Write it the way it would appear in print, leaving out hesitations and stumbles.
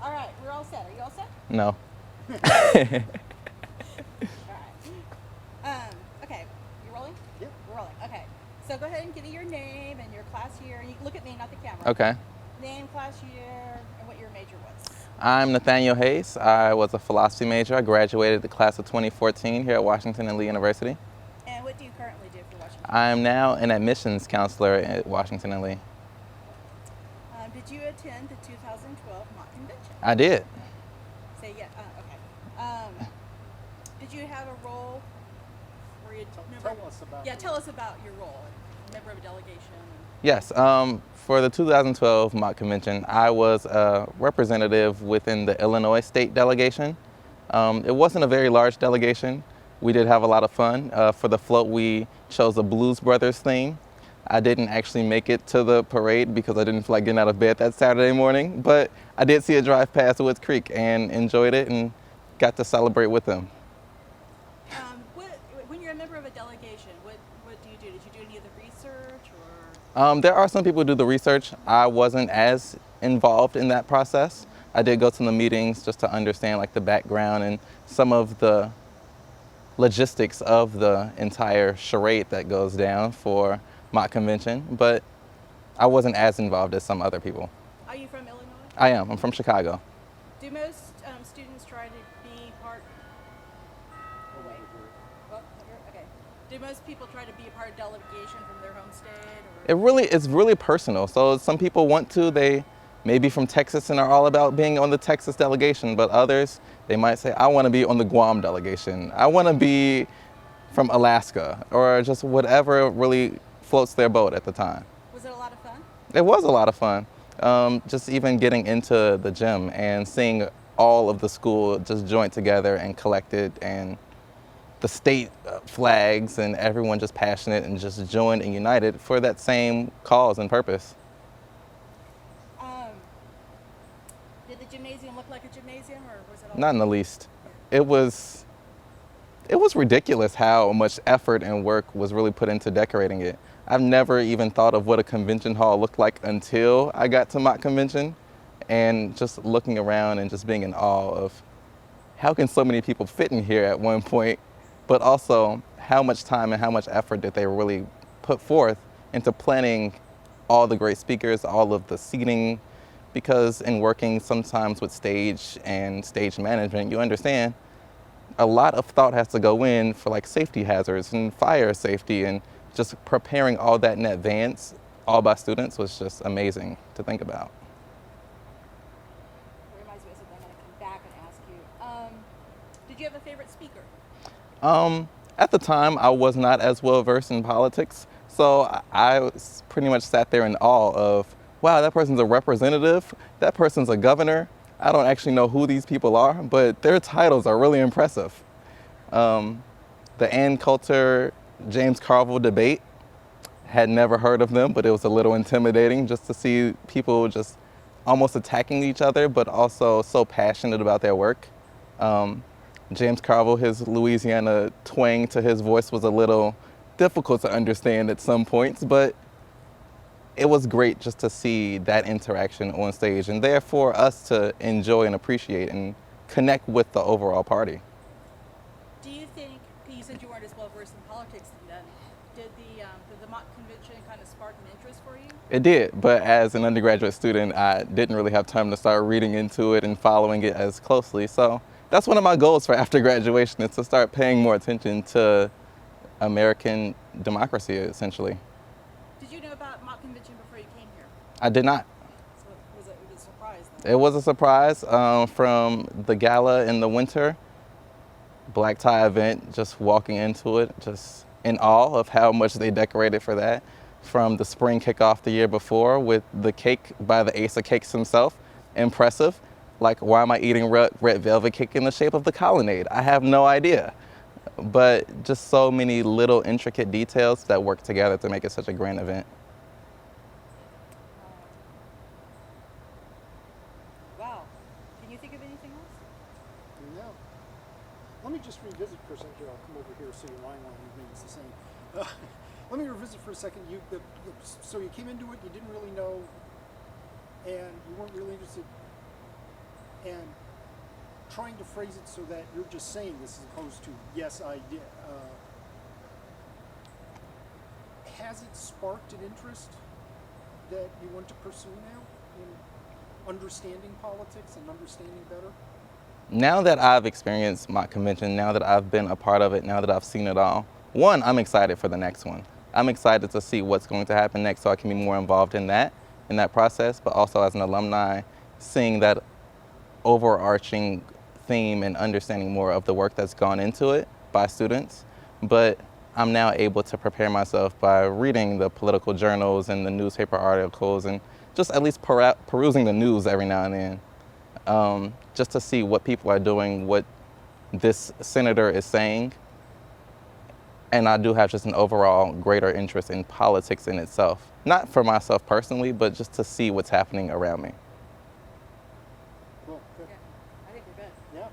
All right, we're all set. Are you all set? No. All right. Okay, you rolling? Yeah. We're rolling. Okay. So go ahead and give me your name and your class year. You can look at me, not the camera. Okay. Name, class year, and what your major was. I'm Nathaniel Hayes. I was a philosophy major. I graduated the class of 2014 here at Washington and Lee University. And what do you currently do for Washington? I'm now an admissions counselor at Washington and Lee. Did you attend the 2012 mock convention? I did. Say yeah. Okay. Did you have a role? Were you Tell us about. Yeah, tell us about your role. Member of a delegation. Yes. For the 2012 mock convention, I was a representative within the Illinois state delegation. It wasn't a very large delegation. We did have a lot of fun. For the float, we chose a Blues Brothers theme. I didn't actually make it to the parade because I didn't feel like getting out of bed that Saturday morning, but I did see it drive past Woods Creek and enjoyed it and got to celebrate with them. When you're a member of a delegation, what do you do? Did you do any of the research or? There are some people who do the research. I wasn't as involved in that process. I did go to the meetings just to understand like the background and some of the logistics of the entire charade that goes down for mock convention, but I wasn't as involved as some other people. Are you from Illinois? I am. I'm from Chicago. Do most students try to be part? Oh wait. Well, okay. Do most people try to be a part of delegation from their home state? Or? It's really personal. So some people want to. They may be from Texas and are all about being on the Texas delegation, but others, they might say, I want to be on the Guam delegation. I want to be from Alaska, or just whatever really floats their boat at the time. Was it a lot of fun? It was a lot of fun. Just even getting into the gym and seeing all of the school just joint together and collected, and the state flags and everyone just passionate and just joined and united for that same cause and purpose. Did the gymnasium look like a gymnasium, or was it all? Not in the least. It was ridiculous how much effort and work was really put into decorating it. I've never even thought of what a convention hall looked like until I got to mock convention, and just looking around and just being in awe of how can so many people fit in here at one point, but also how much time and how much effort did they really put forth into planning all the great speakers, all of the seating, because in working sometimes with stage and stage management, you understand a lot of thought has to go in for like safety hazards and fire safety, and just preparing all that in advance, all by students, was just amazing to think about. It reminds me of something I'm going to come back and ask you. Did you have a favorite speaker? At the time, I was not as well versed in politics, so I pretty much sat there in awe of, wow, that person's a representative, that person's a governor. I don't actually know who these people are, but their titles are really impressive. The Ann Coulter James Carville debate, had never heard of them, but it was a little intimidating just to see people just almost attacking each other, but also so passionate about their work. James Carville, his Louisiana twang to his voice was a little difficult to understand at some points, but it was great just to see that interaction on stage, and therefore us to enjoy and appreciate and connect with the overall party. Do you think, you said you weren't as well versed in politics then, did the mock convention kind of spark an interest for you? It did, but as an undergraduate student, I didn't really have time to start reading into it and following it as closely. So that's one of my goals for after graduation, is to start paying more attention to American democracy, essentially. Did you know about mock convention before you came here? I did not. So was it a surprise then? It was a surprise from the gala in the winter, black tie event, just walking into it, just in awe of how much they decorated for that. From the spring kickoff the year before with the cake by the ace of cakes himself, impressive. Like, why am I eating red velvet cake in the shape of the colonnade? I have no idea. But just so many little intricate details that work together to make it such a grand event. Wow. Can you think of anything else? No. Let me just revisit for a second here. I'll come over here so your line remains the same. Let me revisit for a second. So you came into it, you didn't really know, and you weren't really interested. and trying to phrase it so that you're just saying this as opposed to, yes, I did. Has it sparked an interest that you want to pursue now in understanding politics and understanding better? Now that I've experienced mock convention, now that I've been a part of it, now that I've seen it all, one, I'm excited for the next one. I'm excited to see what's going to happen next so I can be more involved in that process, but also as an alumni, seeing that overarching theme and understanding more of the work that's gone into it by students. But I'm now able to prepare myself by reading the political journals and the newspaper articles and just at least perusing the news every now and then, just to see what people are doing, what this senator is saying. And I do have just an overall greater interest in politics in itself. Not for myself personally, but just to see what's happening around me. Cool. Good. Yeah, I think we're good. Yeah.